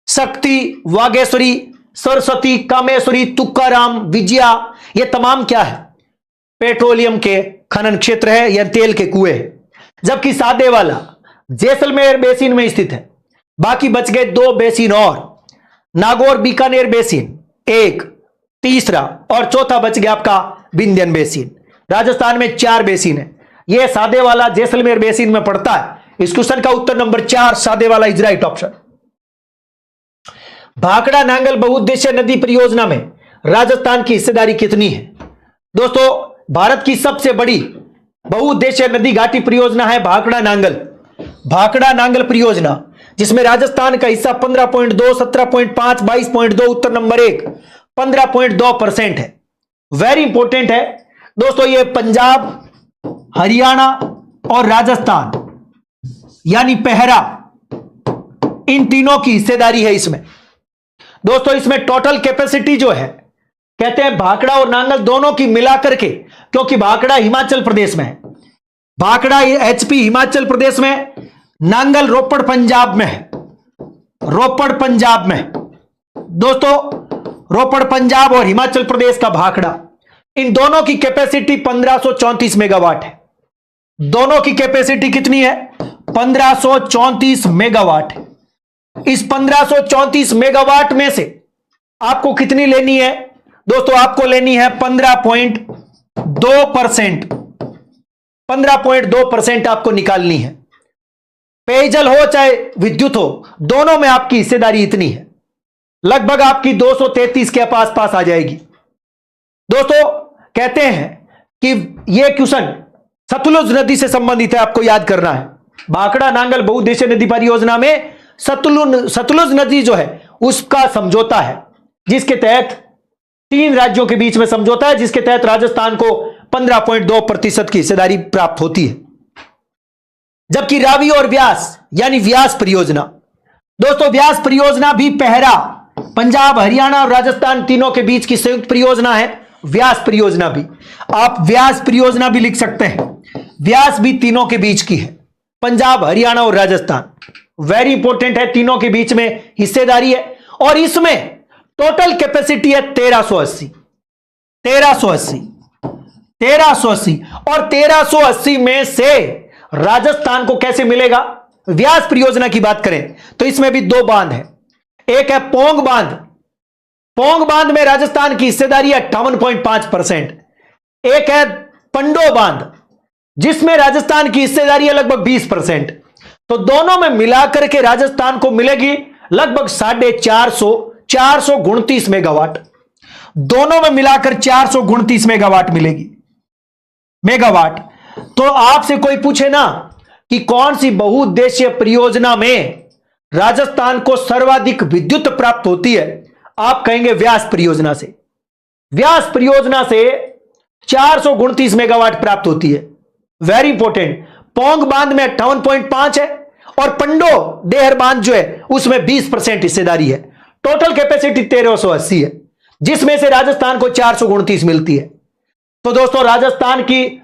शक्ति, वागेश्वरी, सरस्वती, कामेश्वरी, तुक्काराम, विजया, ये तमाम क्या है? पेट्रोलियम के खनन क्षेत्र है या तेल के कुएं है। जबकि सादेवाला जैसलमेर बेसिन में स्थित है। बाकी बच गए 2 बेसिन और, नागौर बीकानेर बेसिन एक, तीसरा और चौथा बच गया आपका विंध्यन बेसिन। राजस्थान में 4 बेसिन है, यह सादेवाला जैसलमेर बेसिन में पड़ता है। इस क्वेश्चन का उत्तर number 4 Sadewala is right option. Bhakra Nangal बहुउद्देशीय नदी परियोजना में राजस्थान की हिस्सेदारी कितनी है? दोस्तों भारत की सबसे बड़ी बहुउद्देशीय नदी घाटी परियोजना है भाखड़ा नांगल परियोजना, जिसमें राजस्थान का हिस्सा 15.2, 17.5, 22.2, उत्तर नंबर 1 15.2% है। वेरी इंपॉर्टेंट है दोस्तों। ये पंजाब, हरियाणा और राजस्थान यानी पहरा, इन तीनों की हिस्सेदारी है इसमें। दोस्तों इसमें टोटल कैपेसिटी जो है, कहते हैं भाखड़ा और नांगल दोनों की मिलाकर के, क्योंकि भाखड़ा हिमाचल प्रदेश में है, भाखड़ा एचपी हिमाचल प्रदेश में, नांगल रोपड़ पंजाब में है, रोपड़ पंजाब में। दोस्तों रोपड़ पंजाब और हिमाचल प्रदेश का भाखड़ा, इन दोनों की कैपेसिटी 1534 मेगावाट है। दोनों की कैपेसिटी कितनी है? 1534 मेगावाट है। इस 1534 मेगावाट में से आपको कितनी लेनी है? दोस्तों आपको लेनी है 15.2%। 15.2% आपको निकालनी है। पेयजल हो चाहे विद्युत हो, दोनों में आपकी हिस्सेदारी इतनी है, लगभग आपकी 233 के पास आ जाएगी। दोस्तों कहते हैं कि यह क्वेश्चन सतलुज नदी से संबंधित है, आपको याद करना है। भाखड़ा नांगल बहुउद्देशीय नदी परियोजना में सतलुज नदी जो है उसका समझौता है, जिसके तहत 3 राज्यों के बीच में समझौता है, जिसके तहत राजस्थान को 15.2% की हिस्सेदारी प्राप्त होती है। जबकि रावी और व्यास यानी व्यास परियोजना, दोस्तों व्यास परियोजना भी पहरा पंजाब, हरियाणा और राजस्थान तीनों के बीच की संयुक्त परियोजना है। व्यास परियोजना भी, आप व्यास परियोजना भी लिख सकते हैं, व्यास भी तीनों के बीच की है, पंजाब, हरियाणा और राजस्थान। वेरी इंपॉर्टेंट है, तीनों के बीच में हिस्सेदारी है और इसमें टोटल कैपेसिटी है 1380 और 1380 में से राजस्थान को कैसे मिलेगा? व्यास परियोजना की बात करें तो इसमें भी 2 बांध है। एक है पोंग बांध, पोंग बांध में राजस्थान की हिस्सेदारी 58.5%। एक है पंडो बांध जिसमें राजस्थान की हिस्सेदारी है लगभग 20%। तो दोनों में मिलाकर के राजस्थान को मिलेगी लगभग 429 मेगावाट। दोनों में मिलाकर 429 मेगावाट मिलेगी। मेगावाट। तो आपसे कोई पूछे ना कि कौन सी बहुउद्देशीय परियोजना में राजस्थान को सर्वाधिक विद्युत प्राप्त होती है, आप कहेंगे व्यास परियोजना से। व्यास परियोजना से 429 मेगावाट प्राप्त होती है। Very important. पोंग बांध में 58.5 है और पंडो देहर बांध जो है उसमें 20% हिस्सेदारी है। टोटल कैपेसिटी 1380 है, जिसमें से राजस्थान को 429 मिलती है। तो दोस्तों राजस्थान की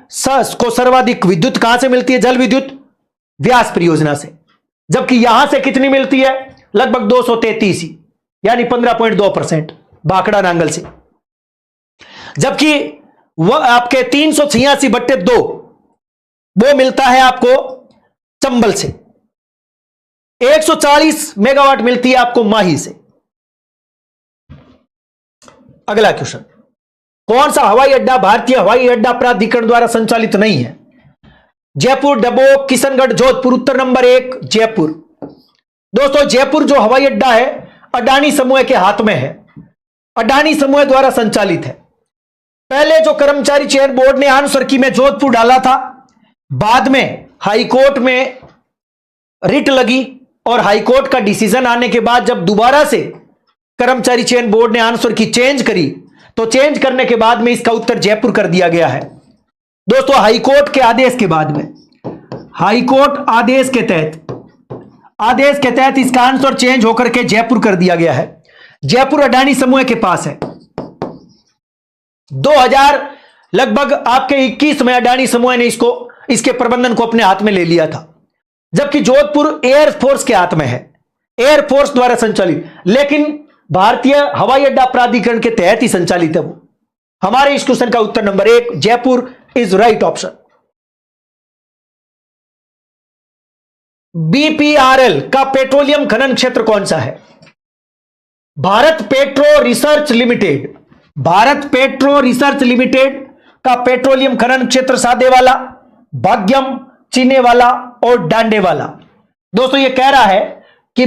को सर्वाधिक विद्युत कहां से मिलती है? जल विद्युत व्यास परियोजना से। जबकि यहां से कितनी मिलती है? लगभग 233 ही, यानी 15.2% भाखड़ा नांगल से। जबकि वह आपके 386/2 वो मिलता है आपको चंबल से। 140 मेगावाट मिलती है आपको माही से। अगला क्वेश्चन, कौन सा हवाई अड्डा भारतीय हवाई अड्डा प्राधिकरण द्वारा संचालित नहीं है? जयपुर, डबोक, किशनगढ़, जोधपुर। उत्तर नंबर 1 जयपुर। दोस्तों जयपुर जो हवाई अड्डा है अडानी समूह के हाथ में है, अडानी समूह द्वारा संचालित है। पहले जो कर्मचारी चयन बोर्ड ने आनुसर्की में जोधपुर डाला था, बाद में हाईकोर्ट में रिट लगी और हाईकोर्ट का डिसीजन आने के बाद जब दोबारा से कर्मचारी चयन बोर्ड ने आनुसर्की चेंज करी, तो चेंज करने के बाद में इसका उत्तर जयपुर कर दिया गया है। दोस्तों हाईकोर्ट के आदेश के बाद में, हाईकोर्ट आदेश के तहत इसका आंसर चेंज होकर के जयपुर कर दिया गया है। जयपुर अडानी समूह के पास है। 2000 लगभग आपके 21 में अडानी समूह ने इसके प्रबंधन को अपने हाथ में ले लिया था। जबकि जोधपुर एयरफोर्स के हाथ में है, एयरफोर्स द्वारा संचालित, लेकिन भारतीय हवाई अड्डा प्राधिकरण के तहत ही संचालित है वो। हमारे इस क्वेश्चन का उत्तर number 1 Jaipur is right option. BPRL का पेट्रोलियम खनन क्षेत्र कौन सा है? Bharat petro research limited. Bharat petro research limited का पेट्रोलियम खनन क्षेत्र सादेवाला, भाग्यम, चीनेवाला और डांडेवाला। दोस्तों ये कह रहा है कि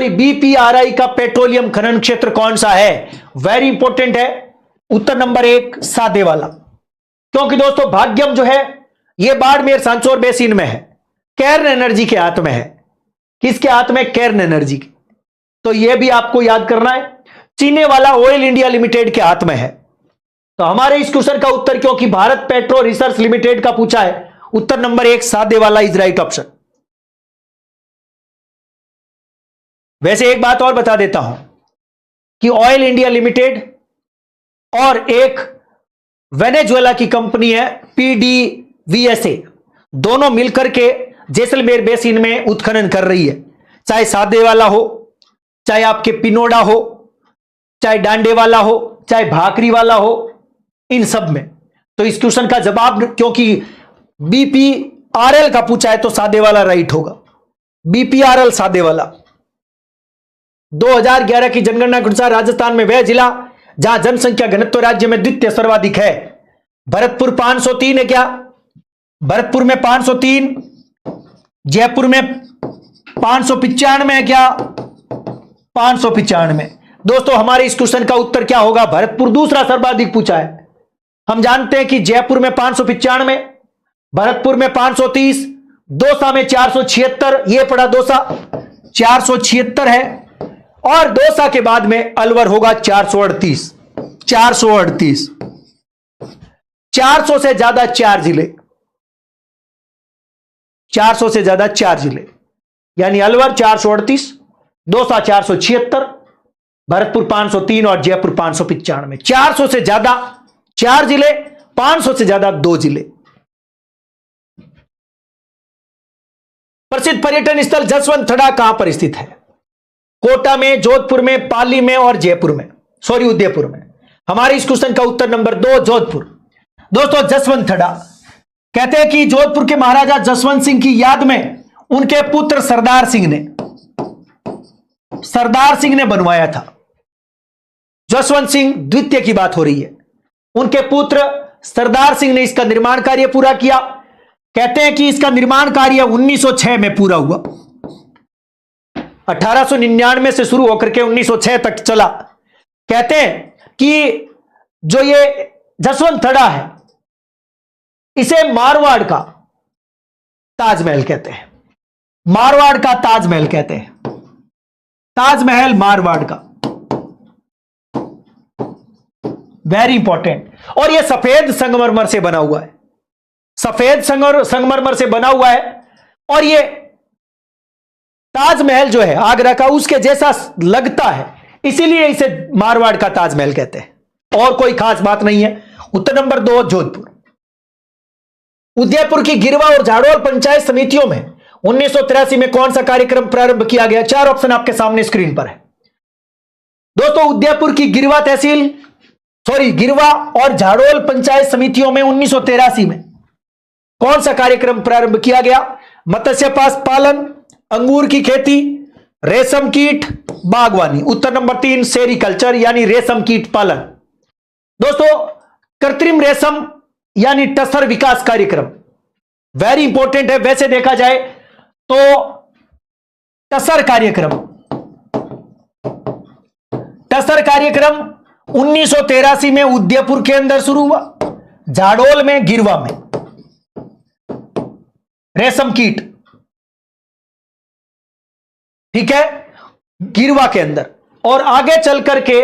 बीपीआरआई का पेट्रोलियम खनन क्षेत्र कौन सा है? वेरी इंपॉर्टेंट है, उत्तर नंबर 1 सादेवाला। क्योंकि दोस्तों भाग्यम जो है यह बाड़मेर सांचौर बेसिन में है, कैर्न एनर्जी के हाथ में है। किसके हाथ में? कैर्न एनर्जी के। तो यह भी आपको याद करना है। चीनेवाला ऑयल इंडिया लिमिटेड के हाथ में है। तो हमारे इस क्वेश्चन का उत्तर, क्योंकि भारत पेट्रो रिसर्च लिमिटेड का पूछा है, उत्तर number 1 Sadewala is right option. वैसे एक बात और बता देता हूं कि ऑयल इंडिया लिमिटेड और एक वेनेजुएला की कंपनी है पीडीवीएसए, दोनों मिलकर के जैसलमेर बेसिन में उत्खनन कर रही है। चाहे सादेवाला हो, चाहे आपके पिनोडा हो, चाहे डांडेवाला हो, चाहे भाकरी वाला हो, इन सब में। तो इस क्वेश्चन का जवाब, क्योंकि बीपीआरएल का पूछा है, तो सादेवाला राइट होगा। बीपीआरएल सादेवाला। 2011 की जनगणना के अनुसार राजस्थान में वह जिला जहां जनसंख्या घनत्व राज्य में द्वितीय सर्वाधिक है। भरतपुर 503 है क्या? भरतपुर में 503, जयपुर में 595 है क्या? 595। दोस्तों हमारे इस क्वेश्चन का उत्तर क्या होगा? भरतपुर दूसरा सर्वाधिक पूछा है। हम जानते हैं कि जयपुर में 595, भरतपुर में 530, दौसा में 476, ये पड़ा दौसा 476 है, और दौसा के बाद में अलवर होगा 438। 438, 400 से ज्यादा 4 जिले, 400 से ज्यादा 4 जिले, यानी अलवर 438, दौसा 476, भरतपुर 503 और जयपुर 595। 400 से ज्यादा 4 जिले, 500 से ज्यादा 2 जिले। प्रसिद्ध पर्यटन स्थल जसवंतथड़ा कहां पर स्थित है? कोटा में, जोधपुर में, पाली में और जयपुर में, सॉरी उदयपुर में। हमारे इस क्वेश्चन का उत्तर नंबर 2 जोधपुर। दोस्तों जसवंतथड़ा कहते हैं कि जोधपुर के महाराजा जसवंत सिंह की याद में उनके पुत्र सरदार सिंह ने बनवाया था। जसवंत सिंह द्वितीय की बात हो रही है, उनके पुत्र सरदार सिंह ने इसका निर्माण कार्य पूरा किया। कहते हैं कि इसका निर्माण कार्य 1906 में पूरा हुआ। 1899 से शुरू होकर के 1906 तक चला। कहते हैं कि जो ये जसवंतथड़ा है, इसे मारवाड़ का ताजमहल कहते हैं। मारवाड़ का ताजमहल कहते हैं। ताजमहल मारवाड़ का, वेरी इंपॉर्टेंट। और यह सफेद संगमरमर से बना हुआ है, सफेद संगमरमर से बना हुआ है। और यह ताजमहल जो है आगरा का, उसके जैसा लगता है, इसीलिए इसे मारवाड़ का ताजमहल कहते हैं। और कोई खास बात नहीं है। उत्तर नंबर 2 जोधपुर। उदयपुर की गिरवा और झाड़ोल पंचायत समितियों में 1983 में कौन सा कार्यक्रम प्रारंभ किया गया? 4 ऑप्शन आपके सामने स्क्रीन पर है। दोस्तों उदयपुर की गिरवा और झाड़ोल पंचायत समितियों में 1983 में कौन सा कार्यक्रम प्रारंभ किया गया? मत्स्य पालन, अंगूर की खेती, रेशम कीट, बागवानी। उत्तर नंबर 3 सेरीकल्चर यानी रेशम कीट पालन। दोस्तों कृत्रिम रेशम यानी टसर विकास कार्यक्रम वेरी इंपॉर्टेंट है। वैसे देखा जाए तो टसर कार्यक्रम 1983 में उदयपुर के अंदर शुरू हुआ, झाड़ोल में, गिरवा में। रेशम कीट, ठीक है, गिरवा के अंदर, और आगे चल करके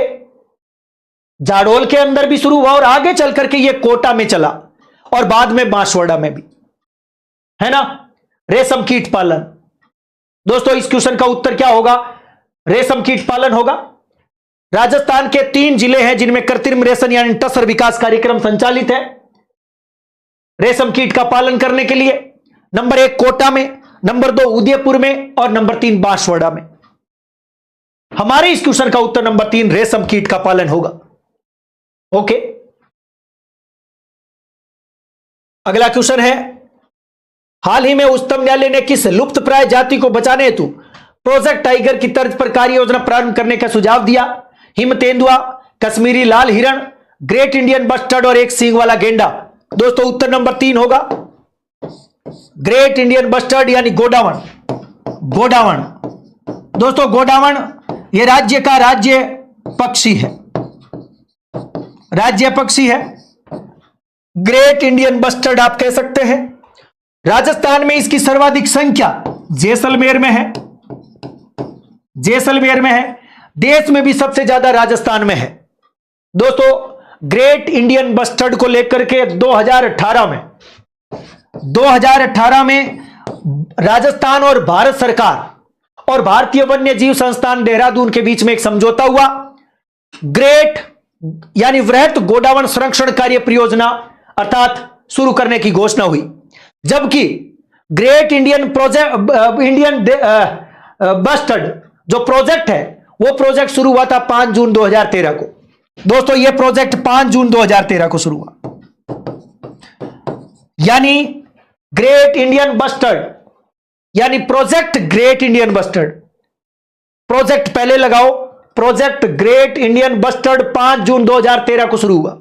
झाड़ोल के अंदर भी शुरू हुआ, और आगे चल करके ये कोटा में चला, और बाद में बांसवाड़ा में भी, है ना, रेशम कीट पालन। दोस्तों इस क्वेश्चन का उत्तर क्या होगा? रेशम कीट पालन होगा। राजस्थान के 3 जिले हैं जिनमें कृत्रिम रेशम यानी टसर विकास कार्यक्रम संचालित है रेशम कीट का पालन करने के लिए। नंबर 1 कोटा में, नंबर 2 उदयपुर में, और नंबर 3 बांसवाड़ा में। हमारे इस क्वेश्चन का उत्तर नंबर 3 रेशम कीट का पालन होगा। ओके, अगला क्वेश्चन है, हाल ही में उच्चतम न्यायालय ने किस लुप्त प्राय जाति को बचाने हेतु प्रोजेक्ट टाइगर की तर्ज पर कार्य योजना प्रारंभ करने का सुझाव दिया? हिम तेंदुआ, कश्मीरी लाल हिरण, ग्रेट इंडियन बस्टर्ड और एक सींग वाला गेंडा। दोस्तों उत्तर नंबर 3 होगा ग्रेट इंडियन बस्टर्ड यानी गोडावण। दोस्तों गोडावण यह राज्य का राज्य पक्षी है। ग्रेट इंडियन बस्टर्ड आप कह सकते हैं। राजस्थान में इसकी सर्वाधिक संख्या जैसलमेर में है। देश में भी सबसे ज्यादा राजस्थान में है। दोस्तों ग्रेट इंडियन बस्टर्ड को लेकर के 2018 में राजस्थान और भारत सरकार और भारतीय वन्य जीव संस्थान देहरादून के बीच में एक समझौता हुआ। ग्रेट यानी वृहत गोडावण संरक्षण कार्य परियोजना अर्थात शुरू करने की घोषणा हुई, जबकि ग्रेट इंडियन बस्टर्ड जो प्रोजेक्ट है वो प्रोजेक्ट शुरू हुआ था 5 जून 2013 को। दोस्तों ये प्रोजेक्ट 5 जून 2013 को शुरू हुआ, यानी ग्रेट इंडियन बस्टर्ड यानी project great Indian bustard, project पहले लगाओ, प्रोजेक्ट ग्रेट इंडियन बस्टर्ड 5 जून 2013 को शुरू हुआ।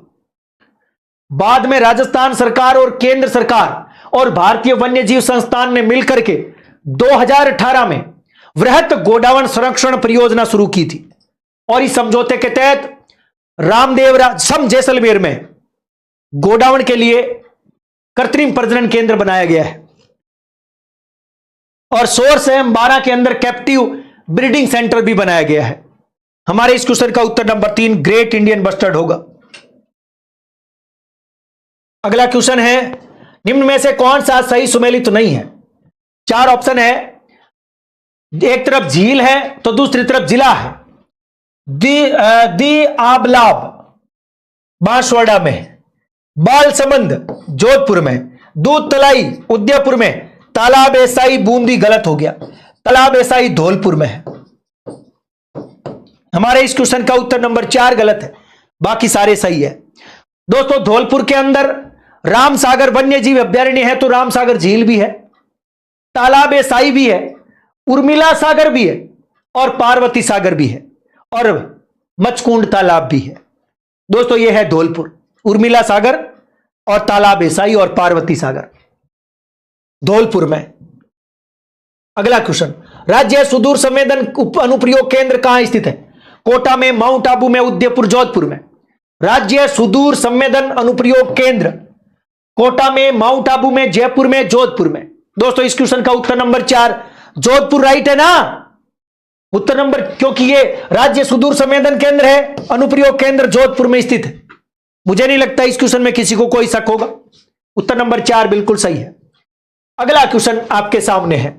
बाद में राजस्थान सरकार और केंद्र सरकार और भारतीय वन्यजीव संस्थान ने मिलकर के 2018 में वृहत गोडावण संरक्षण परियोजना शुरू की थी और इस समझौते के तहत रामदेवरा सम जैसलमेर में गोडावण के लिए कृत्रिम प्रजनन केंद्र बनाया गया है और सोर्स एम 12 के अंदर कैप्टिव ब्रीडिंग सेंटर भी बनाया गया है। हमारे इस क्वेश्चन का उत्तर नंबर 3 ग्रेट इंडियन बस्टर्ड होगा। अगला क्वेश्चन है, निम्न में से कौन सा सही सुमेलित नहीं है? 4 ऑप्शन है, एक तरफ झील है तो दूसरी तरफ जिला है। दी आबलाब बांसवाड़ा में, बालसमंद जोधपुर में, दूध तलाई उदयपुर में, तालाब एसाई बूंदी गलत हो गया, तालाब एसाई धौलपुर में है। हमारे इस क्वेश्चन का उत्तर नंबर 4 गलत है, बाकी सारे सही है। दोस्तों धौलपुर के अंदर रामसागर वन्यजीव अभ्यारण्य है तो रामसागर झील भी है, तालाब एसाई भी है, उर्मिला सागर भी है और पार्वती सागर भी है और मचकुंड तालाब भी है। दोस्तों यह है धौलपुर, उर्मिला सागर और तालाब एसाई और पार्वती सागर धौलपुर में। अगला क्वेश्चन, राज्य सुदूर संवेदन अनुप्रयोग केंद्र कहां स्थित है? कोटा में, माउंट आबू में, उदयपुर, जोधपुर में। राज्य सुदूर संवेदन अनुप्रयोग केंद्र कोटा में, माउंट आबू में, जयपुर में, जोधपुर में। दोस्तों इस क्वेश्चन का उत्तर नंबर 4 जोधपुर राइट है ना उत्तर नंबर, क्योंकि ये राज्य सुदूर संवेदन केंद्र है, अनुप्रयोग केंद्र जोधपुर में स्थित है। मुझे नहीं लगता इस क्वेश्चन में किसी को कोई शक होगा। उत्तर नंबर 4 बिल्कुल सही है। अगला क्वेश्चन आपके सामने है।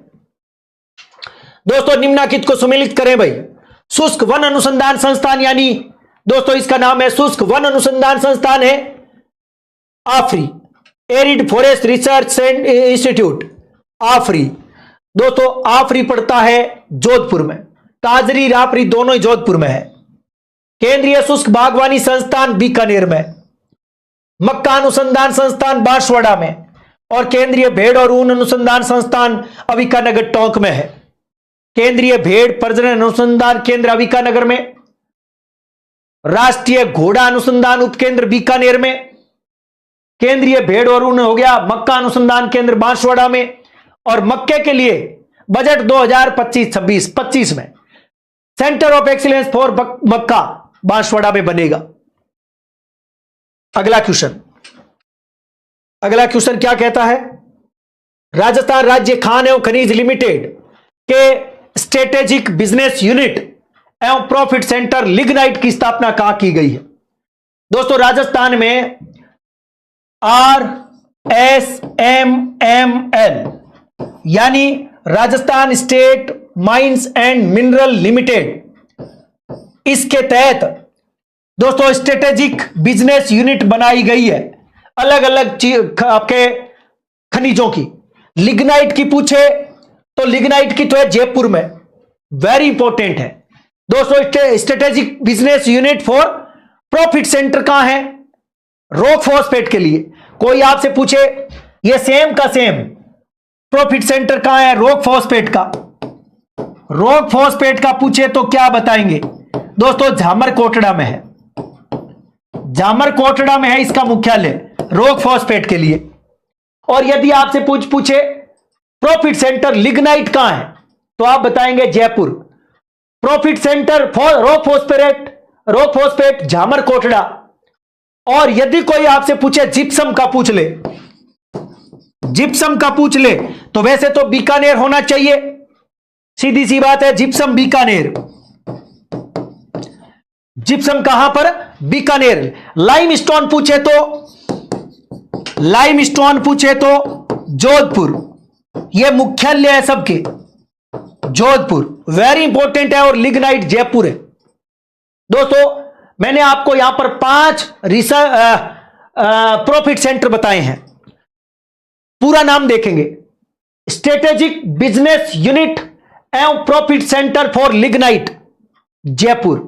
दोस्तों निम्नलिखित को सुमेलित करें भाई। शुष्क वन अनुसंधान संस्थान, यानी दोस्तों इसका नाम है शुष्क वन अनुसंधान संस्थान है आफरी, एरिड फॉरेस्ट रिसर्च इंस्टीट्यूट आफरी। दोस्तों आफरी पड़ता है जोधपुर में, ताजरी रापरी दोनों ही जोधपुर में है। केंद्रीय शुष्क बागवानी संस्थान बीकानेर में, मक्का अनुसंधान संस्थान बांसवाड़ा में और केंद्रीय भेड़ और ऊन अनुसंधान संस्थान अविकानगर टोंक में है। केंद्रीय भेड़ प्रजनन अनुसंधान केंद्र अविकानगर में, राष्ट्रीय घोड़ा अनुसंधान उपकेंद्र बीकानेर में, केंद्रीय भेड़ और ऊन हो गया मक्का अनुसंधान केंद्र बांसवाड़ा में और मक्के के लिए बजट 2025-26 में सेंटर ऑफ एक्सीलेंस फॉर मक्का बांसवाड़ा में बनेगा। अगला क्वेश्चन क्या कहता है? राजस्थान राज्य खान एवं खनिज लिमिटेड के स्ट्रेटेजिक बिजनेस यूनिट एवं प्रॉफिट सेंटर लिग्नाइट की स्थापना कहां की गई है? दोस्तों राजस्थान में RSMML यानी Rajasthan state mines and mineral limited, इसके तहत दोस्तों स्ट्रेटेजिक बिजनेस यूनिट बनाई गई है अलग अलग आपके खनिजों की। लिग्नाइट की पूछे तो लिग्नाइट की तो है जयपुर में, वेरी इंपॉर्टेंट है दोस्तों। Strategic business unit for profit centre कहां है? रॉक फॉस्फेट के लिए। कोई आपसे पूछे ये सेम का सेम प्रॉफिट सेंटर कहां है? रॉक फॉस्फेट का। रॉक फॉस्फेट का पूछे तो क्या बताएंगे? दोस्तों झामर कोटड़ा में है, झामर कोटड़ा में है इसका मुख्यालय रॉक फॉस्फेट के लिए। और यदि आपसे पूछे प्रॉफिट सेंटर लिग्नाइट कहां है तो आप बताएंगे Jaipur. Profit centre for rock phosphate Jhamar Kotra. और यदि कोई आपसे पूछे जिप्सम का पूछ ले, जिप्सम का पूछ ले तो वैसे तो बीकानेर होना चाहिए, सीधी सी बात है, जिप्सम बीकानेर। जिप्सम कहां पर? बीकानेर। लाइमस्टोन पूछे तो जोधपुर, यह मुख्यालय है सबके जोधपुर, वेरी इंपॉर्टेंट है। और लिग्नाइट जयपुर है। दोस्तों मैंने आपको यहां पर 5 प्रॉफिट सेंटर बताए हैं, पूरा नाम देखेंगे। स्ट्रेटेजिक बिजनेस यूनिट एवं profit centre for lignite Jaipur,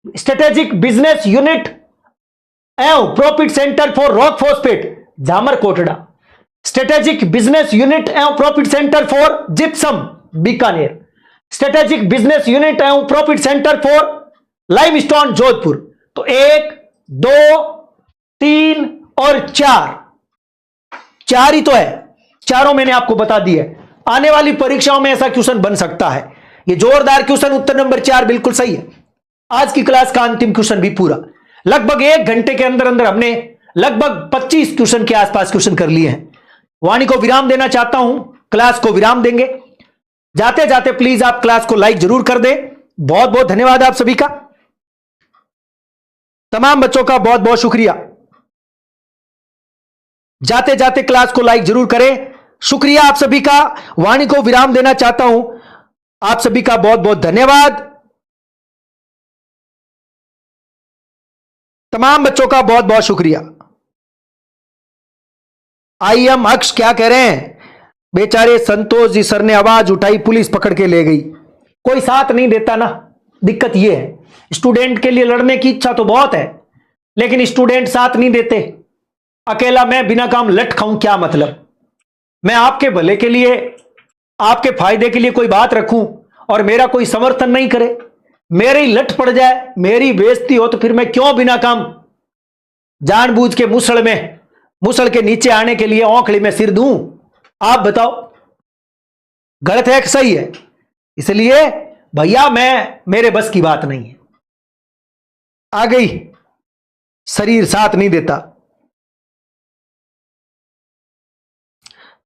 strategic business unit एवं profit centre for rock phosphate Jhamar Kotra, strategic business unit एवं profit centre for gypsum Bikaner, strategic business unit एवं profit centre for limestone Jodhpur. तो 1, 2, 3 और 4 4 ही तो है, चारों मैंने आपको बता दिया है। आने वाली परीक्षाओं में ऐसा क्वेश्चन बन सकता है। ये जोरदार क्वेश्चन, उत्तर नंबर 4 बिल्कुल सही है। आज की क्लास का अंतिम क्वेश्चन भी पूरा, लगभग 1 घंटे के अंदर अंदर हमने लगभग 25 क्वेश्चन के आसपास क्वेश्चन कर लिए हैं। वाणी को विराम देना चाहता हूं, क्लास को विराम देंगे। जाते जाते प्लीज आप क्लास को लाइक जरूर कर दें। बहुत बहुत धन्यवाद आप सभी का, तमाम बच्चों का बहुत बहुत शुक्रिया। जाते जाते क्लास को लाइक जरूर करें। शुक्रिया आप सभी का। वाणी को विराम देना चाहता हूं, आप सभी का बहुत बहुत धन्यवाद। तमाम बच्चों का बहुत बहुत शुक्रिया। आई एम अक्ष क्या कह रहे हैं? बेचारे संतोष जी सर ने आवाज उठाई, पुलिस पकड़ के ले गई। कोई साथ नहीं देता ना, दिक्कत यह है। स्टूडेंट के लिए लड़ने की इच्छा तो बहुत है, लेकिन स्टूडेंट साथ नहीं देते। अकेला मैं बिना काम लट खाऊं, क्या मतलब? मैं आपके भले के लिए, आपके फायदे के लिए कोई बात रखूं और मेरा कोई समर्थन नहीं करे, मेरी लट पड़ जाए, मेरी बेइज्जती हो, तो फिर मैं क्यों बिना काम जानबूझ के मुसल के नीचे आने के लिए औंखली में सिर दूं? आप बताओ, गलत है कि सही है? इसलिए भैया मेरे बस की बात नहीं है। आ गई, शरीर साथ नहीं देता।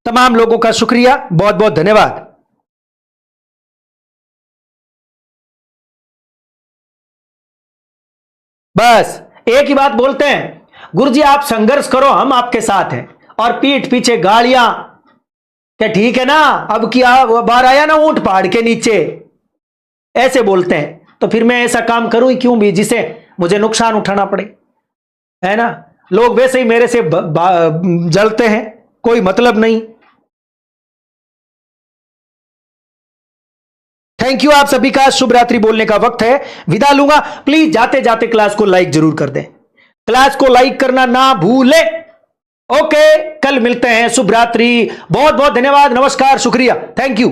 तमाम लोगों का शुक्रिया, बहुत बहुत धन्यवाद। बस एक ही बात बोलते हैं, गुरुजी आप संघर्ष करो, हम आपके साथ हैं, और पीठ पीछे गालियां क्या? ठीक है ना, अब क्या बार आया ना ऊंट पहाड़ के नीचे, ऐसे बोलते हैं। तो फिर मैं ऐसा काम करूं ही क्यों भी जिसे मुझे नुकसान उठाना पड़े, है ना? लोग वैसे ही मेरे से जलते हैं, कोई मतलब नहीं। थैंक यू आप सभी का। शुभ रात्रि बोलने का वक्त है, विदा लूंगा। प्लीज जाते जाते क्लास को लाइक जरूर कर दें, क्लास को लाइक करना ना भूले। ओके, कल मिलते हैं। शुभ रात्रि, बहुत बहुत धन्यवाद, नमस्कार, शुक्रिया, थैंक यू।